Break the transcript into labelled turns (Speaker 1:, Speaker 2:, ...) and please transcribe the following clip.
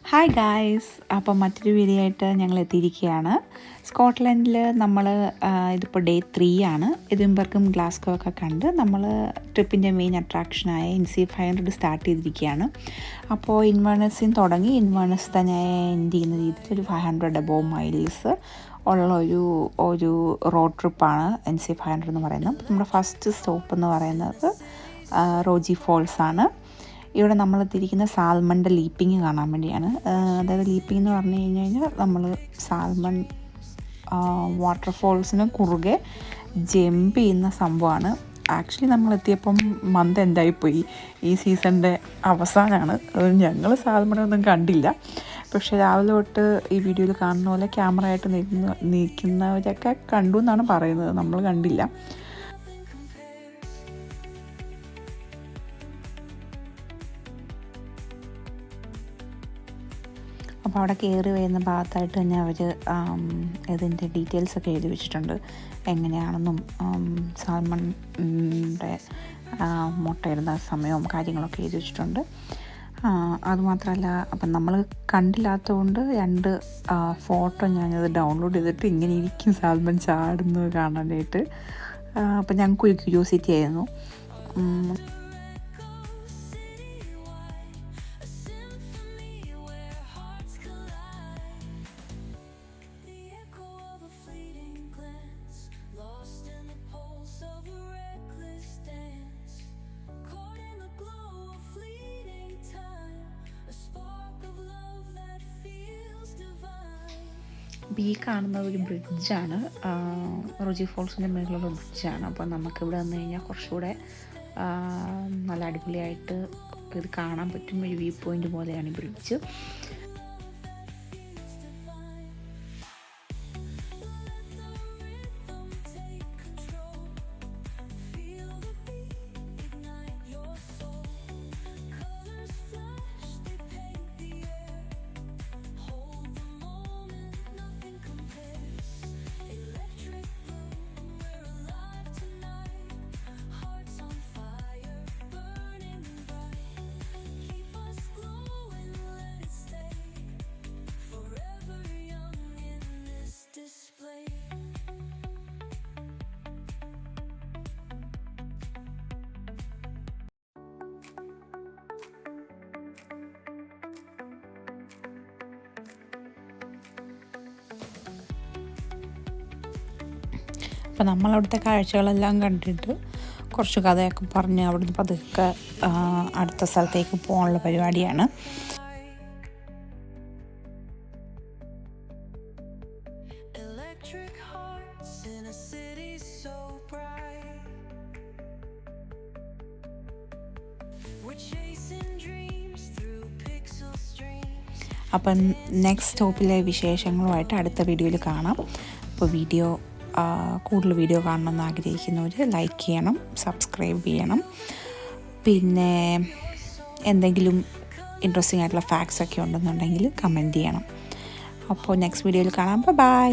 Speaker 1: Hi guys, അപ്പം മറ്റൊരു video ആയിട്ട് ഞങ്ങൾ എത്തിയിരിക്കുകയാണ്. സ്കോട്ട്ലൻഡിൽ നമ്മൾ ഇതിപ്പോൾ ഡേ 3 ആണ്. എഡിൻബർഗും ഗ്ലാസ്ഗോ ഒക്കെ കണ്ട് നമ്മൾ ട്രിപ്പിൻ്റെ മെയിൻ അട്രാക്ഷനായ NC500 സ്റ്റാർട്ട് ചെയ്തിരിക്കുകയാണ്. അപ്പോൾ ഇൻവേർണസിൽ തുടങ്ങി ഇൻവേർണസ് തന്നെ എൻഡ് ചെയ്യുന്ന രീതിയിൽ ഒരു 500 അബോവ് മൈൽസ് ഉള്ള ഒരു റോഡ് ട്രിപ്പാണ് NC500 എന്ന് പറയുന്നത്. നമ്മുടെ ഫസ്റ്റ് സ്റ്റോപ്പ് എന്ന് പറയുന്നത് റോജി ഫോൾസ് ആണ്. ഇവിടെ നമ്മൾ എത്തിയിരിക്കുന്ന സാൽമണിൻ്റെ ലീപ്പിങ് കാണാൻ വേണ്ടിയാണ്. അതായത് ലീപ്പിംഗ് എന്ന് പറഞ്ഞു കഴിഞ്ഞാൽ നമ്മൾ സാൽമൺ വാട്ടർഫോൾസിന് കുറുകെ ജമ്പ് ചെയ്യുന്ന സംഭവമാണ്. ആക്ച്വലി നമ്മൾ എത്തിയപ്പം മന്ത് എൻഡായിപ്പോയി, ഈ സീസണിൻ്റെ അവസാനമാണ്. ഞങ്ങൾ സാൽമണൊന്നും കണ്ടില്ല. പക്ഷേ രാവിലെ തൊട്ട് ഈ വീഡിയോയിൽ കാണുന്ന പോലെ ക്യാമറ ആയിട്ട് നിൽക്കുന്നവരൊക്കെ കണ്ടു എന്നാണ് പറയുന്നത്, നമ്മൾ കണ്ടില്ല. അപ്പോൾ അവിടെ കയറി വരുന്ന ഭാഗത്തായിട്ട് തന്നെ അവർ ഇതിൻ്റെ ഡീറ്റെയിൽസൊക്കെ എഴുതി വെച്ചിട്ടുണ്ട്, എങ്ങനെയാണെന്നും സാൽമണിൻ്റെ മുട്ടയിടുന്ന സമയവും കാര്യങ്ങളൊക്കെ എഴുതി വെച്ചിട്ടുണ്ട്. അതുമാത്രമല്ല, അപ്പം നമ്മൾ കണ്ടില്ലാത്തതുകൊണ്ട് 2 ഫോട്ടോ ഞാനത് ഡൗൺലോഡ് ചെയ്തിട്ട് ഇങ്ങനെ ഇരിക്കും സാൽമൺ ചാടുന്നത് കാണാനായിട്ട്. അപ്പം ഞങ്ങൾക്കൊരു ക്യൂരിയോസിറ്റി ആയിരുന്നു. ഈ കാണുന്നത് ഒരു ബ്രിഡ്ജാണ്, റോജി ഫോൾസിൻ്റെ മുകളിലുള്ള ബ്രിഡ്ജാണ്. അപ്പോൾ നമുക്കിവിടെ വന്നു കഴിഞ്ഞാൽ കുറച്ചുകൂടെ നല്ല അടിപൊളിയായിട്ട് ഇത് കാണാൻ പറ്റും. ഒരു വ്യൂ പോയിൻ്റ് പോലെയാണ് ഈ ബ്രിഡ്ജ്. അപ്പോൾ നമ്മളവിടുത്തെ കാഴ്ചകളെല്ലാം കണ്ടിട്ട് കുറച്ച് കഥയൊക്കെ പറഞ്ഞ് അവിടുന്ന് പതുക്കെ അടുത്ത സ്ഥലത്തേക്ക് പോകാനുള്ള പരിപാടിയാണ്. അപ്പം നെക്സ്റ്റ് സ്റ്റോപ്പിലെ വിശേഷങ്ങളുമായിട്ട് അടുത്ത വീഡിയോയിൽ കാണാം. അപ്പോൾ കൂടുതൽ വീഡിയോ കാണണമെന്ന് ആഗ്രഹിക്കുന്നവർ ലൈക്ക് ചെയ്യണം, സബ്സ്ക്രൈബ് ചെയ്യണം. പിന്നെ എന്തെങ്കിലും ഇൻട്രസ്റ്റിംഗ് ആയിട്ടുള്ള ഫാക്ട്സ് ഒക്കെ ഉണ്ടെന്നുണ്ടെങ്കിൽ കമൻറ്റ് ചെയ്യണം. അപ്പോൾ നെക്സ്റ്റ് വീഡിയോയിൽ കാണാം. ബൈ.